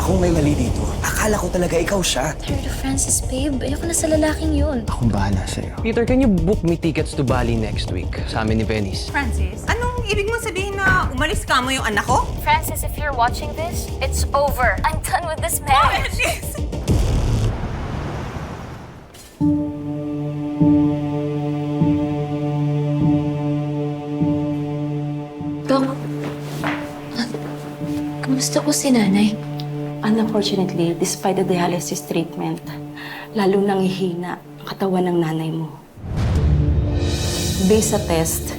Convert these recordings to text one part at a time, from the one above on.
Akong may mali dito. Akala ko talaga ikaw siya. Tired of Francis, babe. Ayoko na sa lalaking yun. Akong bahala sa'yo. Peter, can you book me tickets to Bali next week? Sa amin ni Venice. Francis, anong ibig mong sabihin na umalis ka mo yung anak ko? Francis, if you're watching this, it's over. I'm done with this marriage. Dok, kamusta po si nanay? Unfortunately, despite the dialysis treatment, lalo nangihina ang katawan ng nanay mo. Based sa test,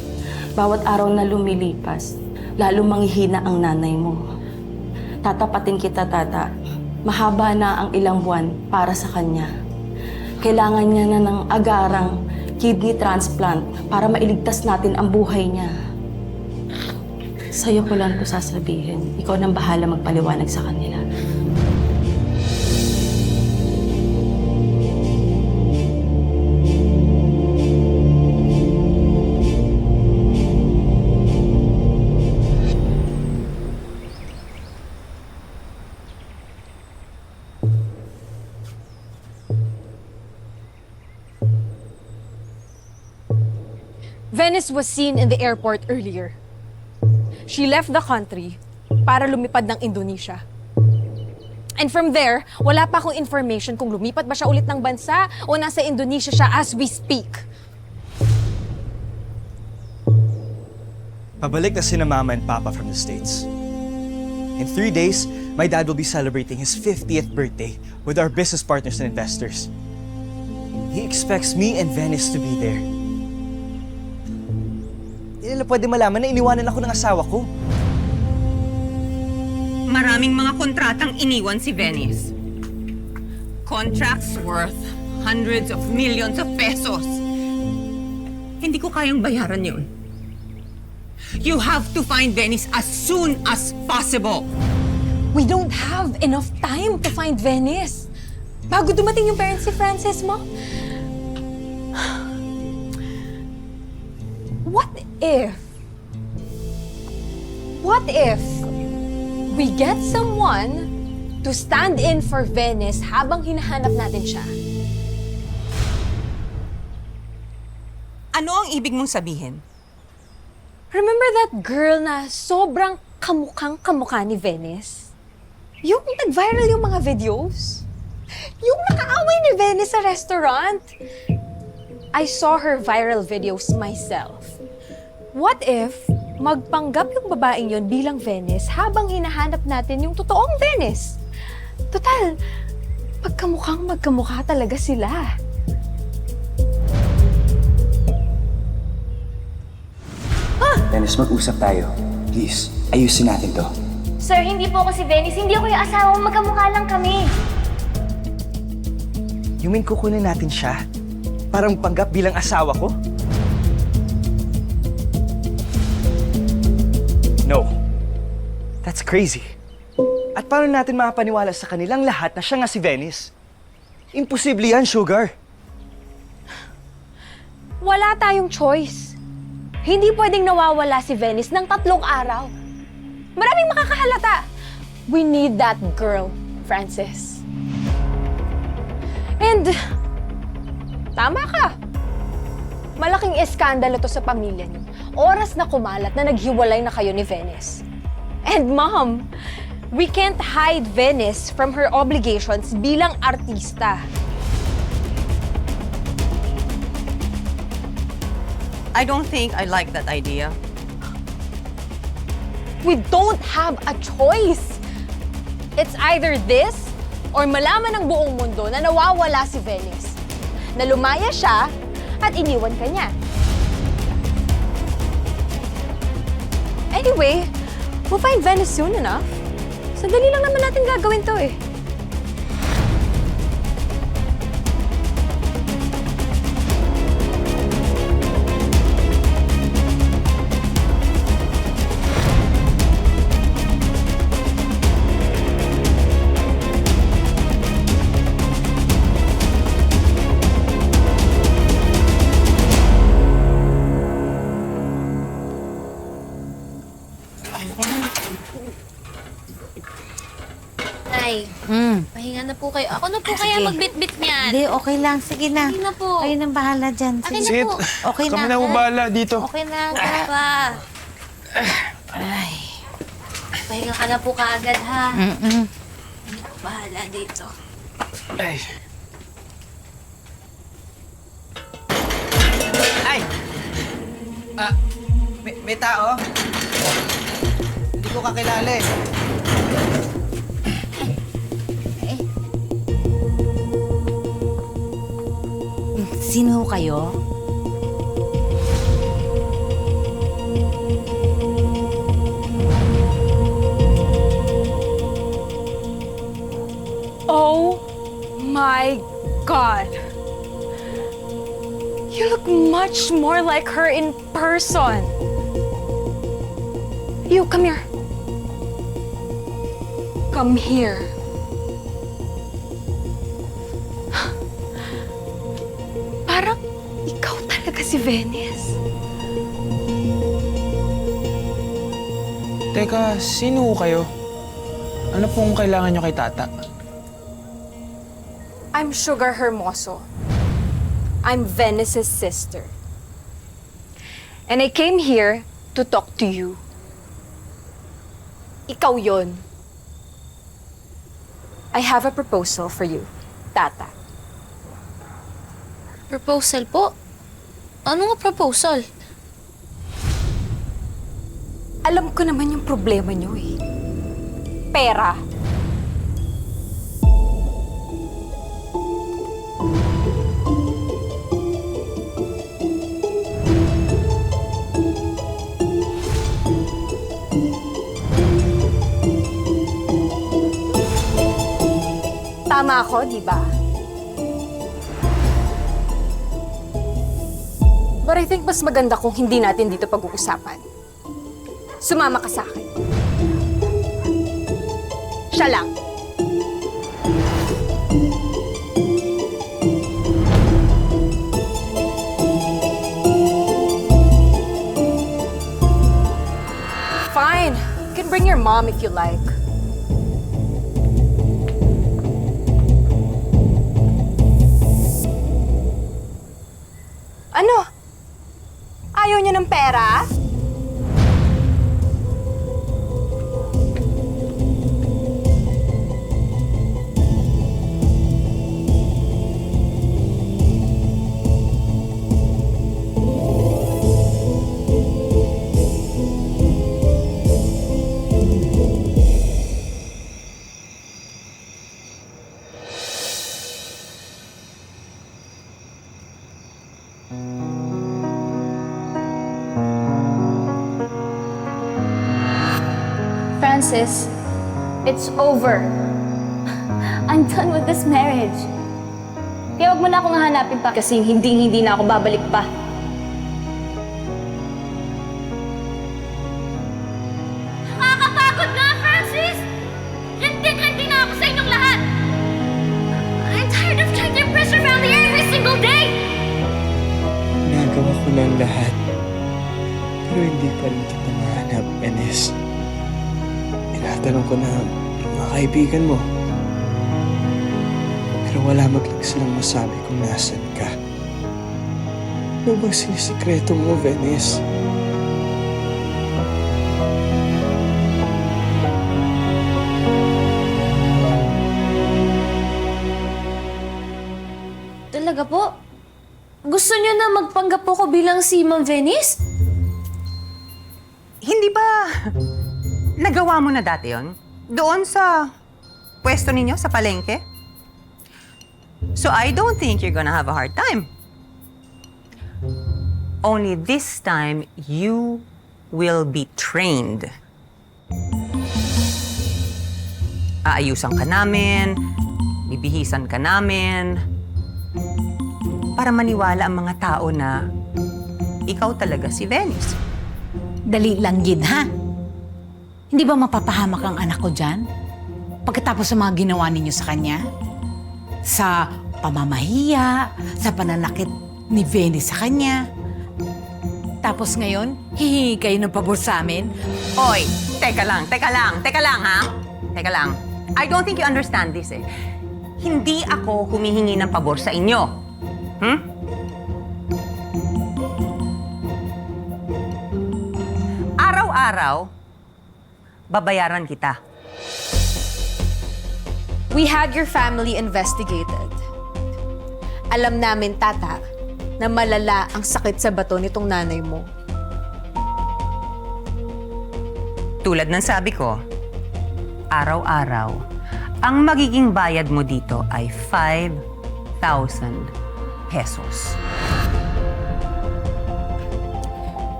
bawat araw na lumilipas, lalo manghihina ang nanay mo. Tatapatin kita, Tata. Mahaba na ang ilang buwan para sa kanya. Kailangan niya na ng agarang kidney transplant para mailigtas natin ang buhay niya. Sa'yo ko lang ito sasabihin. Ikaw nang bahala magpaliwanag sa kanila. Venice was seen in the airport earlier. She left the country para lumipad ng Indonesia. And from there, wala pa akong information kung lumipat ba siya ulit ng bansa o nasa Indonesia siya as we speak. Pabalik na sina Mama and Papa from the States. In 3 days, my dad will be celebrating his 50th birthday with our business partners and investors. He expects me and Venice to be there. Hindi nila pwede malaman na iniwanan ako ng asawa ko. Maraming mga kontratang iniwan si Venice. Contracts worth hundreds of millions of pesos. Hindi ko kayang bayaran yun. You have to find Venice as soon as possible. We don't have enough time to find Venice. Bago dumating yung parents si Francis mo. What if we get someone to stand in for Venice habang hinahanap natin siya? Ano ang ibig mong sabihin? Remember that girl na sobrang kamukhang-kamukha ni Venice? Yung nag-viral yung mga videos? Yung nakaaway ni Venice sa restaurant? I saw her viral videos myself. What if magpanggap yung babaeng yon bilang Venice habang hinahanap natin yung totoong Venice? Total, magkamukha talaga sila. Venice, mag-usap tayo. Please, ayusin natin to. Sir, hindi po ako si Venice. Hindi ako yung asawa mo. Magkamukha lang kami. You mean kukunin natin siya? Parang panggap bilang asawa ko? No. That's crazy. At paano natin makapaniwala sa kanilang lahat na siya nga si Venice? Imposible yan, Sugar. Wala tayong choice. Hindi pwedeng nawawala si Venice ng 3 araw. Maraming makakahalata. We need that girl, Francis. And, tama ka. Malaking eskandalo to sa pamilya niyo. Oras na kumalat na naghiwalay na kayo ni Venice. And Mom, we can't hide Venice from her obligations bilang artista. I don't think I like that idea. We don't have a choice. It's either this or malaman ng buong mundo na nawawala si Venice. Na lumaya siya at iniwan ka niya. Anyway, we'll find Venice soon enough. Sandali lang naman natin gagawin to eh. Nay, Nay, pahinga na po kayo. Ako na po kaya Sige. magbitbit niyan. Hindi, okay lang. Sige na. Sige na po. Kayo nang bahala dyan. Akin Sige. na po. Okay na. Kami na ubala dito. Okay na. Pa. Ay. Pahinga ka na po kaagad, ha? Mm-mm. Bahala dito. Ay. Ay! May tao? Hindi ko kakilala eh. Sino kayo? Oh my God! You look much more like her in person. You, come here. Come here. Parang ikaw talaga si Venice. Teka, sino kayo? Ano pong kailangan nyo kay Tata? I'm Sugar Hermoso. I'm Venice's sister. And I came here to talk to you. Ikaw yon. I have a proposal for you, Tata. Proposal po? Ano nga proposal? Alam ko naman yung problema niyo eh. Pera. Tama ako, di ba? But I think mas maganda kung hindi natin dito pag-uusapan. Sumama ka sa akin. Siya lang. Fine. You can bring your mom if you like. Ano? Ayaw niyo ng pera? Francis, it's over. I'm done with this marriage. Kaya wag mo na akong hahanapin pa kasi hindi na ako babalik pa. Nakakapagod na, Francis! Rendi na ako sa inyong lahat! I'm tired of trying to impress your family every single day! Nagawa ko ng lahat. Pero hindi pa rin kita mahanap, Venice. Tinatanong ko na mga kaibigan mo. Pero wala maglang silang masabi kung nasan ka. Ano bang sinisikreto mo, Venice? Talaga po? Gusto niyo na magpanggap po ko bilang si Ma'am Venice? Hindi ba nagawa mo na dati yon? Doon sa pwesto ninyo sa palengke? So I don't think you're gonna have a hard time. Only this time, you will be trained. Aayusan ka namin, bibihisan ka namin, para maniwala ang mga tao na ikaw talaga si Venice. Dali lang yun, ha? Hindi ba mapapahamak ang anak ko dyan? Pagkatapos sa mga ginawa ninyo sa kanya? Sa pamamahiya, sa pananakit ni Venice sa kanya. Tapos ngayon, hihingi kayo ng pabor sa amin? Oy, teka lang, ha? Teka lang. I don't think you understand this eh. Hindi ako humihingi ng pabor sa inyo. Araw-araw, babayaran kita. We had your family investigated. Alam namin, Tata, na malala ang sakit sa bato nitong nanay mo. Tulad ng sabi ko, araw-araw, ang magiging bayad mo dito ay 5,000 pesos.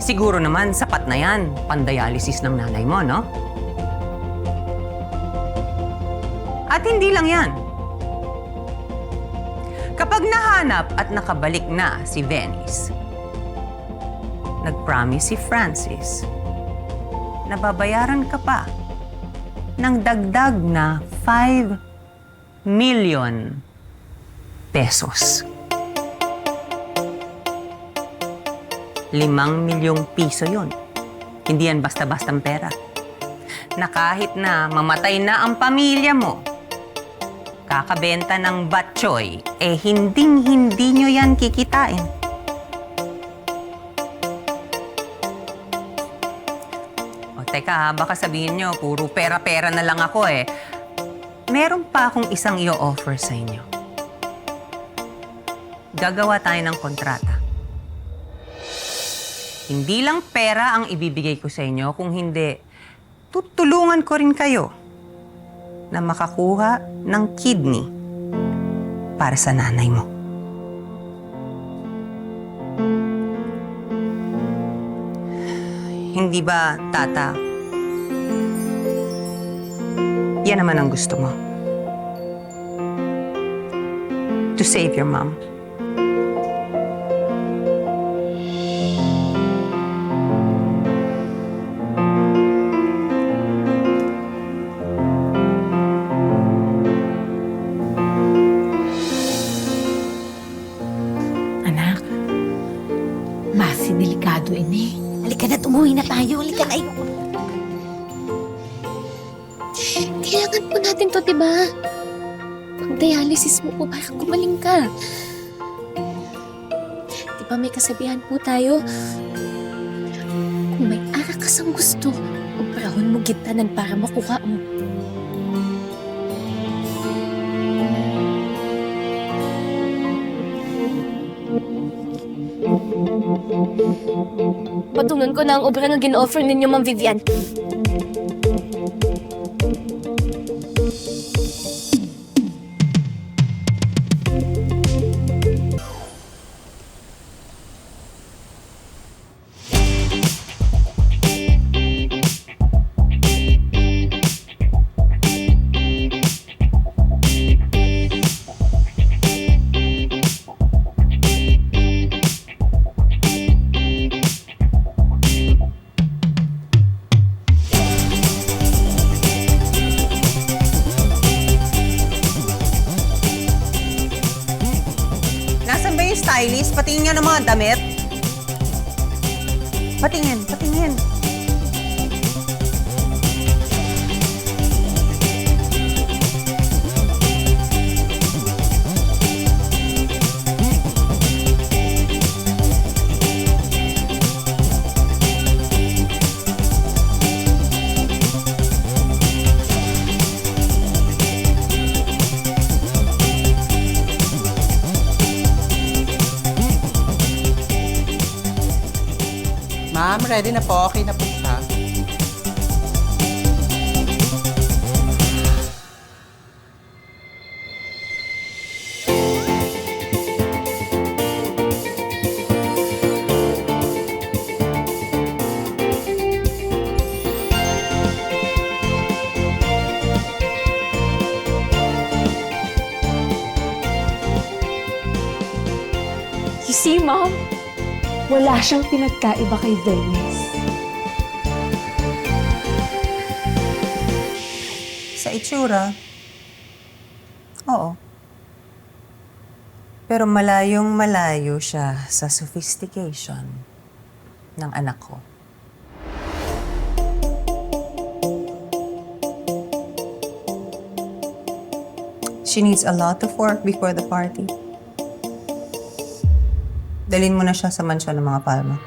Siguro naman sapat na yan, pandialysis ng nanay mo, no? At hindi lang yan. Kapag nahanap at nakabalik na si Venice, nag-promise si Francis na babayaran ka pa ng dagdag na 5 million pesos. 5 milyong piso yun. Hindi yan basta-bastang pera. Na kahit na mamatay na ang pamilya mo, kakabenta ng batchoy, eh hinding-hindi nyo yan kikitain. O teka, baka sabihin nyo, puro pera-pera na lang ako eh. Meron pa akong isang i-offer sa inyo. Gagawa tayo ng kontrata. Hindi lang pera ang ibibigay ko sa inyo, kung hindi, tutulungan ko rin kayo na makakuha ng kidney para sa nanay mo. Hindi ba, Tata? Yan naman ang gusto mo. To save your mom. Anak, basi delikado ini. Halika na, umuwi na tayo. Halika na, ayoko. Kailangan po natin to, diba? Pag-dialysis mo po para gumaling ka. Diba may kasabihan po tayo? Kung may arakas ang gusto, uprahon mo gintanan para makuha mo. Patungan ko na ang obra na gin-offer ninyo, Ma'am Vivian. Nasaan ba yung stylist? Patingin nga ng mga damit. Patingin, patingin. Ma'am, ready na po. Okay na po siya. You see, Mom? Wala siyang pinagkaiba kay Venice. Sa itsura, oo. Pero malayong malayo siya sa sophistication ng anak ko. She needs a lot of work before the party. Dalhin mo na siya sa mansyon ng mga Palma.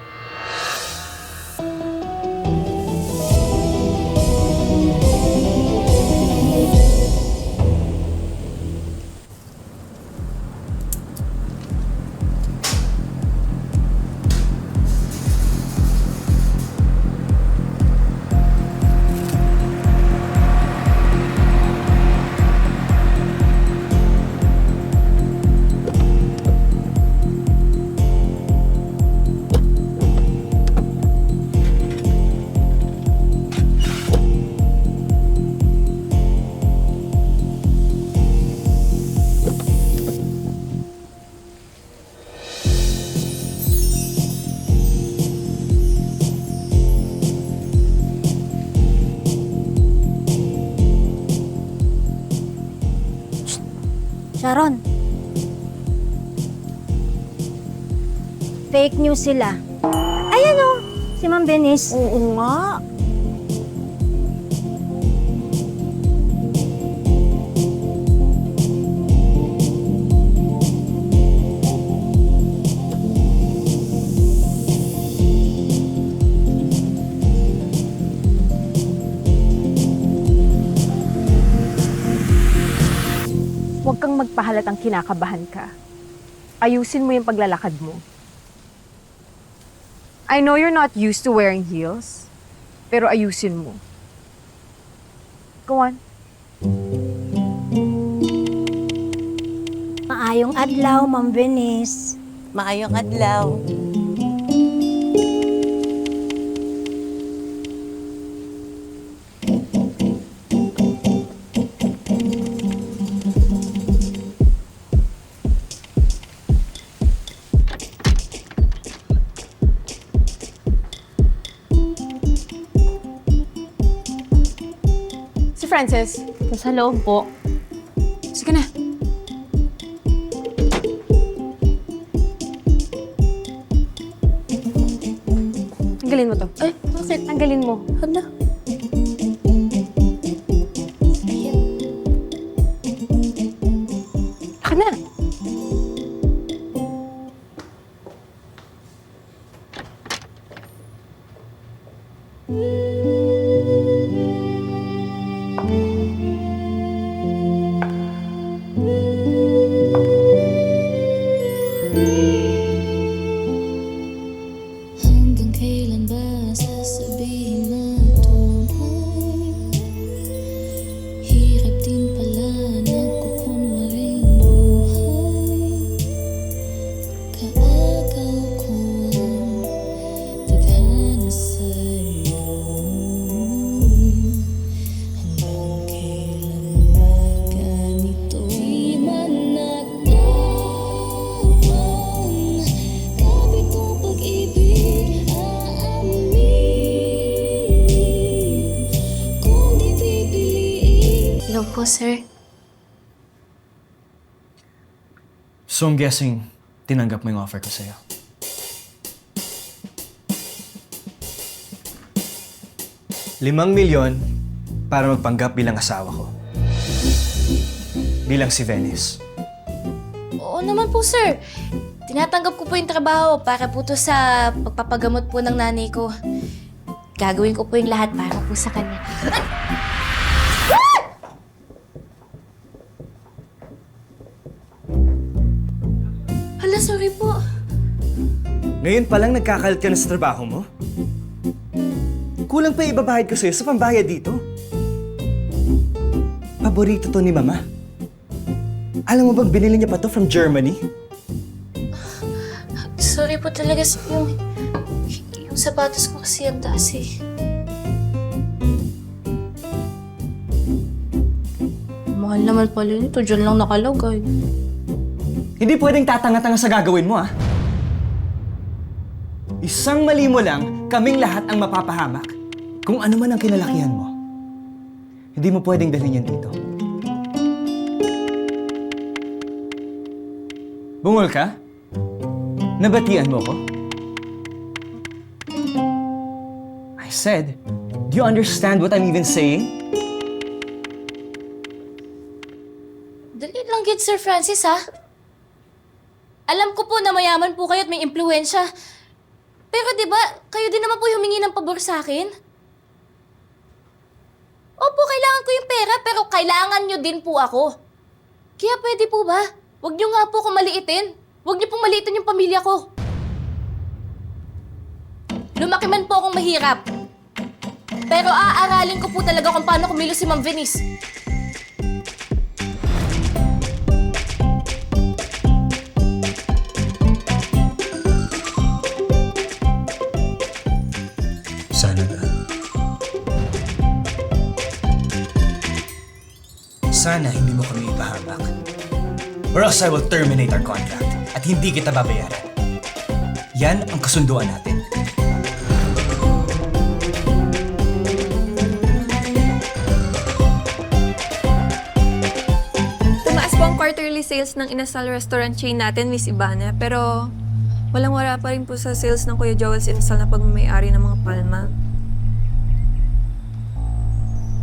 Sharon. Fake news sila. Ayan o, si Ma'am Venice. Oo nga. Huwag kang magpahalatang kinakabahan ka. Ayusin mo yung paglalakad mo. I know you're not used to wearing heels, pero ayusin mo. Go on. Maayong adlaw, Ma'am Venice. Maayong adlaw. Si Francis. Sa loob po. Sige na. Tanggalin mo to. Ay, bakit? Tanggalin mo. Hala.Aka na. Hanggang kailan ba sasabihin na tunay? Hirap din pala nagkukunwaring buhay. Kaagaw ko ang tadhana sa'yo. Hanggang kailan ba ganito? Di man nagtaon, kapit kong pag-ibig aamin. Kung di pipiliin. Hello po, sir. So I'm guessing, tinanggap mo yung offer ko sa'yo. ₱5 million para magpanggap bilang asawa ko. Bilang si Venice. Oo naman po, sir. Tinatanggap ko po yung trabaho para po to sa pagpapagamot po ng nanay ko. Gagawin ko po yung lahat para po sa kanya. Hala, sorry po. Ngayon pa lang nagkakalat ka na sa trabaho mo? Kulang pa ibabahid ko sa'yo sa pambayad dito. Paborito to ni Mama. Alam mo bang binili niya pa to from Germany? Sorry po talaga sa yung sapatos ko kasi ang taas eh. Mahal naman pala nito. Diyan lang nakalagay. Hindi pwedeng tatanga-tanga sa gagawin mo, ah. Isang mali mo lang, kaming lahat ang mapapahamak. Kung ano man ang kinalakihan mo, hindi mo pwedeng dalhin yan dito. Bungol ka? Nabatian mo ko? I said, do you understand what I'm even saying? Dali langgit, Sir Francis, ha? Alam ko po na mayaman po kayo at may impluwensya. Pero di ba, kayo din naman po humingi ng pabor sa akin? Opo, kailangan ko yung pera, pero kailangan nyo din po ako. Kaya pwede po ba? Huwag nyo nga po akong maliitin. Huwag nyo pong maliitin yung pamilya ko. Lumaki man po akong mahirap. Pero aaralin ko po talaga kung paano kumilos si Ma'am Venice. Sana na. Sana hindi mo kami ipahamak. Or else I will terminate our contract at hindi kita babayaran. Yan ang kasunduan natin. Tumaas po ang quarterly sales ng inasal restaurant chain natin, Miss Ivana. Pero walang-wala pa rin po sa sales ng Kuya Joel's inasal na pagmamayari ng mga palma.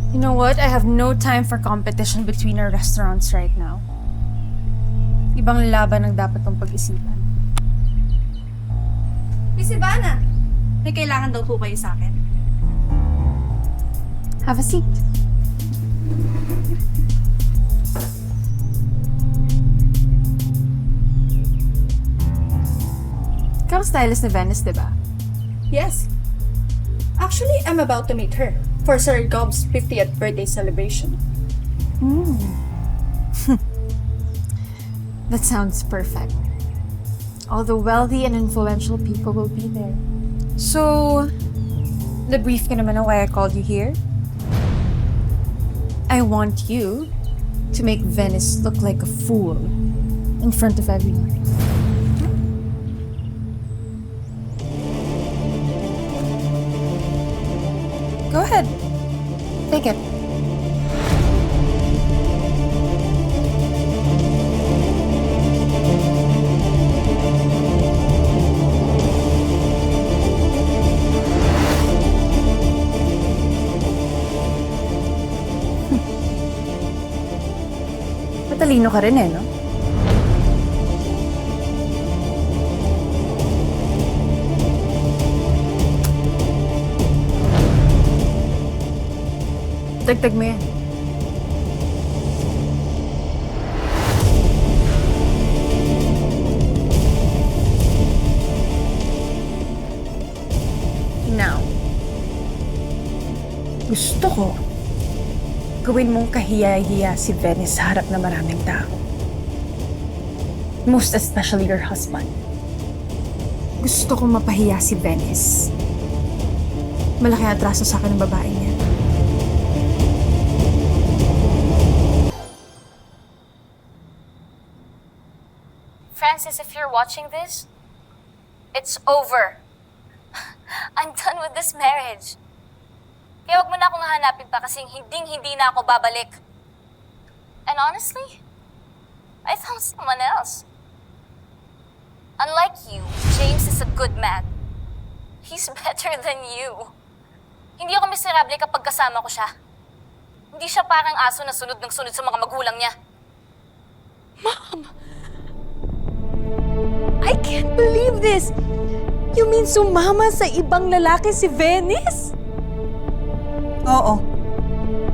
You know what? I have no time for competition between our restaurants right now. Ibang laban ang dapat kong pag-isipan. Miss Ivana, may kailangan daw po kayo sa akin. Have a seat. Ikaw ang stylist ni Venice, di ba? Yes. Actually, I'm about to meet her for Sir Gob's 50th birthday celebration. That sounds perfect. All the wealthy and influential people will be there. So, na-brief ka naman on why I called you here? I want you to make Venice look like a fool in front of everyone. Go ahead. Take it. Matalino ka rin eh, no? Dagdag mo yan. Now, gusto ko gawin mong kahiya-hiya si Venice sa harap na maraming tao. Most especially your husband. Gusto kong mapahiya si Venice. Malaki atraso sa akin ng babae niya. Francis, if you're watching this, it's over. I'm done with this marriage. Kaya wag mo na akong hahanapin pa kasi hindi na ako babalik. And honestly, I found someone else. Unlike you, James is a good man. He's better than you. Hindi ako miserable kapag kasama ko siya. Hindi siya parang aso na sunod ng sunod sa mga magulang niya. Mom! I can't believe this! You mean sumama sa ibang lalaki si Venice? Oo.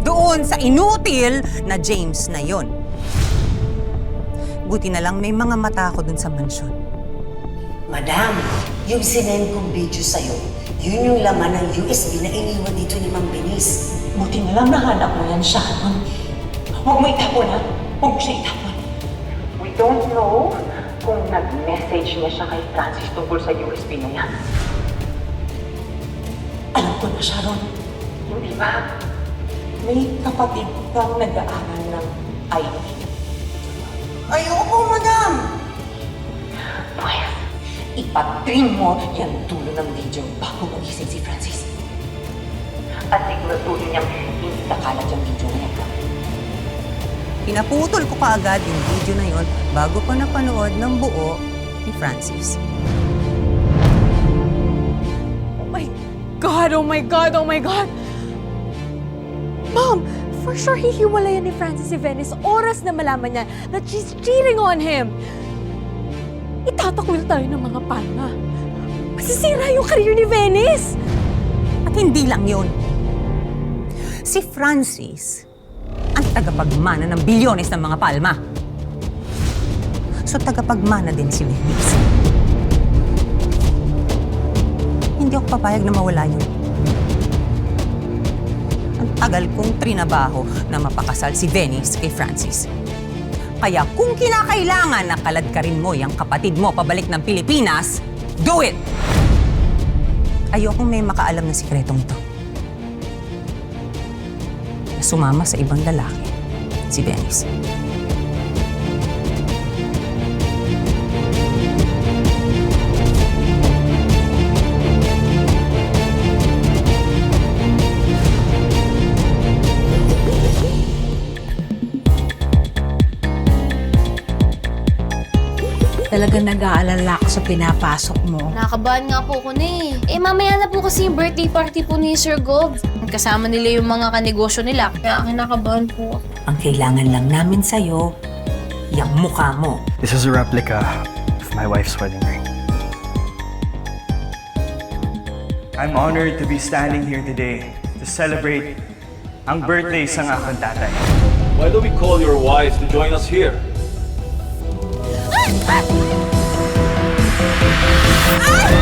Doon sa inutil na James na yon. Buti na lang may mga mata ako dun sa mansyon. Madam, yung sinend kong video sa'yo, yun yung laman ng USB na iniwan dito ni Mang Venice. Buti na lang nahanap mo yan siya. Huwag mo itapon, ha? Huwag mo siya itapon. We don't know kung nag-message niya siya kay Francis tungkol sa USB na yan. Alam ko na, Sharon. Hindi ba? May kapatid kang nag-aaral ng IT. Ay, opo, madam! Pwes, ipatrim mo yung dulo ng video bago magising si Francis. at siguraduhin niyang hindi nakalat yung video na ito. Pinaputol ko kaagad yung video na yon bago pa napanood ng buo ni Francis. Oh my God! Oh my God! Oh my God! Mom! For sure, hihiwalayan ni Francis si Venice oras na malaman niya that she's cheating on him. Itatakwil tayo ng mga palma. Masisira yung career ni Venice. At hindi lang yun. Si Francis ang tagapagmana ng bilyones ng mga palma. So tagapagmana din si Venice. Hindi ako papayag na mawala yun. Ang tagal kong trinabaho na mapakasal si Venice kay Francis. Kaya kung kinakailangan na kaladkarin mo yung kapatid mo pabalik ng Pilipinas, do it! Ayokong may makaalam na sikretong ito. Na sumama sa ibang lalaki, si Venice. Talagang nag-aalala ako sa pinapasok mo. Nakabahan nga po ko na eh. Eh, mamaya na po kasi yung birthday party po ni Sir Gob. Kasama nila yung mga kanegosyo nila. Kaya kinakabahan po. Ang kailangan lang namin sa'yo, yung mukha mo. This is a replica of my wife's wedding ring. I'm honored to be standing here today to celebrate ang birthday sa aking tatay. Why don't we call your wife to join us here? Ah!